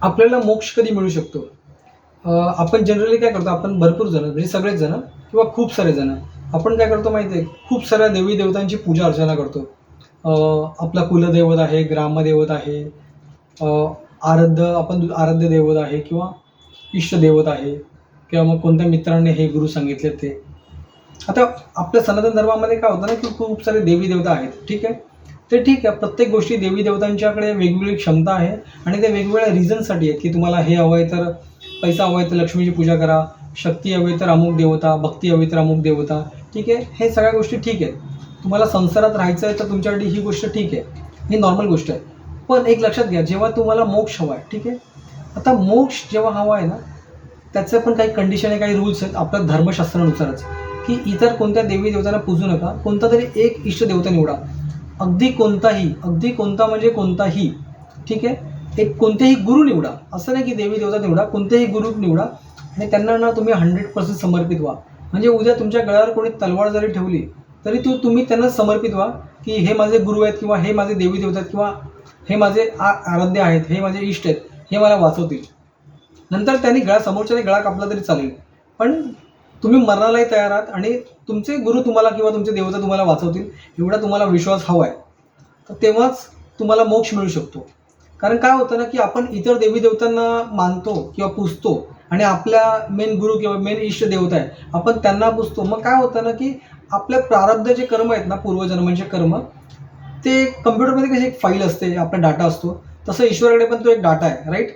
आपल्याला मोक्ष कधी मिळू शकतो? आपण जनरली काय करतो, आपण भरपूर जण म्हणजे सगळेच जण किंवा खूप सारे जण आपण काय करतो माहिती आहे, खूप साऱ्या देवी देवतांची पूजा अर्चना करतो. आपला कुलदैवत आहे, ग्रामदैवत आहे, अ, आराध्य दैवत आहे किंवा इष्टदैवत आहे किंवा मग कोणत्या मित्राने हे गुरु सांगितले ते. आता आपल्या सनातन धर्मामध्ये काय होतं ना, की खूप सारे देवी देवता आहेत. ठीक आहे. ते ठीक आहे. प्रत्येक गोष्टी देवी देवतांच्याकडे वेगवेगळी क्षमता आहे आणि ते वेगवेगळ्या रिझनसाठी आहेत, की तुम्हाला हे हवं आहे तर पैसा हवा आहे तर लक्ष्मीची पूजा करा, शक्ती हवी तर अमुक देवता, भक्ती हवी तर अमुक देवता. ठीक आहे. हे सगळ्या गोष्टी ठीक आहेत. तुम्हाला संसारात राहायचं आहे तर तुमच्यासाठी ही गोष्ट ठीक आहे. ही नॉर्मल गोष्ट आहे. पण एक लक्षात घ्या, जेव्हा तुम्हाला मोक्ष हवा आहे, ठीक आहे. आता मोक्ष जेव्हा हवा आहे ना, त्याचं पण काही कंडिशन आहे, काही रूल्स आहेत आपल्या धर्मशास्त्रानुसारच, की इतर कोणत्या देवी देवतांना पूजू नका. कोणता तरी एक इष्ट देवता निवडा. अगदी कोणताही, अगदी कोणता म्हणजे कोणताही. ठीक आहे. एक कोणतेही गुरु निवडा. असं नाही की देवी देवता निवडा, कोणतेही गुरु निवडा आणि त्यांना ना तुम्ही 100% समर्पित व्हा. म्हणजे उद्या तुमच्या गळ्यावर कोणी तलवार जरी ठेवली तरी तुम्ही त्यांना समर्पित व्हा, की हे माझे गुरु आहेत किंवा हे माझे देवी देवता आहेत किंवा हे माझे आराध्य आहेत, हे माझे इष्ट आहेत, हे मला वाचवतील. नंतर त्यांनी समोरच्याने गळा कापला तरी चालेल, पण तुम्ही मरणालाही तयार आहात आणि तुमचे गुरु तुम्हाला किंवा तुमचे देवता तुम्हाला वाचवतील एवढा तुम्हाला विश्वास हवा आहे. तर तेव्हाच तुम्हाला मोक्ष मिळू शकतो. कारण काय होतं ना, की आपण इतर देवी देवतांना मानतो किंवा पूजतो आणि आपल्या मेन गुरु किंवा मेन इष्ट देवता आहे, आपण त्यांना पूजतो. मग काय होतं ना, की आपल्या प्रारब्ध जे कर्म आहेत ना, पूर्वजन्मांचे कर्म, ते कम्प्युटरमध्ये कशी एक फाईल असते, आपला डाटा असतो, तसं ईश्वराकडे पण तो एक डाटा आहे, राईट?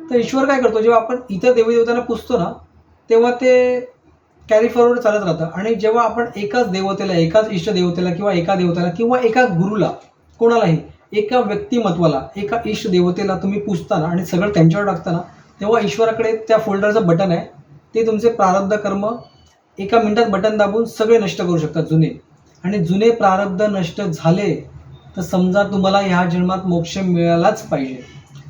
तर ईश्वर काय करतो, जेव्हा आपण इतर देवी देवतांना पूजतो ना, तेव्हा ते कॅरी फॉरवर्ड चालत राहतं आणि जेव्हा आपण एकाच देवतेला, एकाच इष्ट देवतेला किंवा एका देवतेला किंवा एका गुरुला, कोणालाही, एका व्यक्तिमत्वाला, एका इष्ट देवतेला तुम्ही पूजताना आणि सगळं त्यांच्यावर टाकताना, तेव्हा ईश्वराकडे त्या फोल्डरचं बटन आहे. ते तुमचे प्रारब्ध कर्म एका मिनिटात बटन दाबून सगळे नष्ट करू शकतात, जुने. आणि जुने प्रारब्ध नष्ट झाले तर समजा तुम्हाला ह्या जन्मात मोक्ष मिळालाच पाहिजे.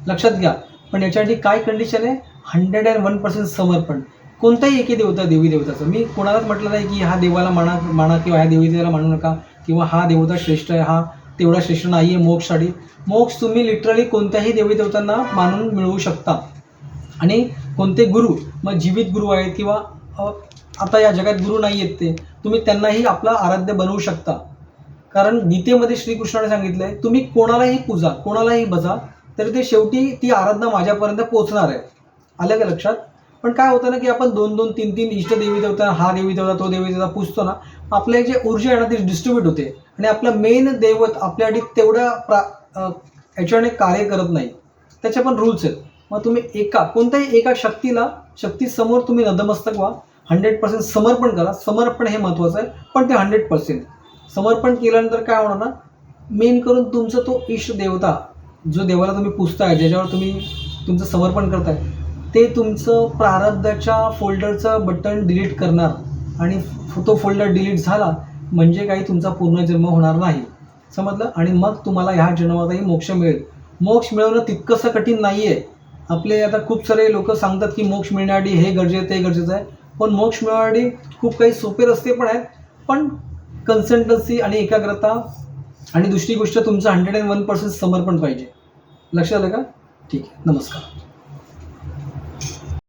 लक्षात घ्या. पण याच्यासाठी काय कंडिशन आहे? 101% समर्पण. कोणताही एकी देवी देवताचं. मी कोणालाच म्हटलं नाही, की ह्या देवाला माना किंवा ह्या देवी देवाला मानू नका किंवा हा देवता श्रेष्ठ आहे, हा तेवढा श्रेष्ठ नाही आहे मोक्षसाठी. मोक्ष तुम्ही लिटरली कोणत्याही देवी देवतांना मानून मिळवू शकता. आणि कोणते गुरु, मग जीवित गुरु आहेत किंवा आता या जगात गुरु नाही आहेत, ते तुम्ही त्यांनाही आपला आराध्य बनवू शकता. कारण गीतेमध्ये श्रीकृष्णाने सांगितलंय, तुम्ही कोणालाही पूजा, कोणालाही भजा, तरी ते शेवटी ती आराधना माझ्यापर्यंत पोहोचणार आहे. आलं का लक्षात? पण काय होतं ना, की आपण 2-2, 3-3 इष्ट देवी देवता, हा देवी देवता, तो देवी देवता पूजतो ना, आपल्या जे ऊर्जा आहे ना ती डिस्ट्रीब्यूट होते आणि आपलं मेन दैवत आपल्यासाठी तेवढ्या याच्याने कार्य करत नाही. त्याचे पण रूल्स आहेत. मग तुम्ही कोणत्याही एका शक्तीसमोर तुम्ही नतमस्तक व्हा. 100% समर्पण करा. समर्पण हे महत्त्वाचं आहे, पण ते 100%. समर्पण केल्यानंतर काय होणार ना, मेन करून तुमचा तो इष्ट देवता, जो देवाला तुम्ही पूजताय, ज्याच्यावर तुम्ही तुमचं समर्पण करताय, ते तुमचं प्रारब्धाच्या फोल्डरचं बटन डिलीट करणार आणि तो फोल्डर डिलीट झाला म्हणजे काही तुमचा पूर्णजन्म होणार नाही. समजलं? आणि मग तुम्हाला ह्या जन्मातही मोक्ष मिळेल. मोक्ष मिळवणं तितकंसं कठीण नाही आहे. आपले आता खूप सारे लोक सांगतात, की मोक्ष मिळण्यासाठी हे गरजेचं, ते गरजेचं आहे. पण मोक्ष मिळवण्यासाठी खूप काही सोपे रस्ते पण आहेत. पण कन्सिस्टन्सी आणि एकाग्रता आणि दुसरी गोष्ट तुमचं 101% समर्पण पाहिजे. लक्षात आलं का? ठीक आहे. नमस्कार.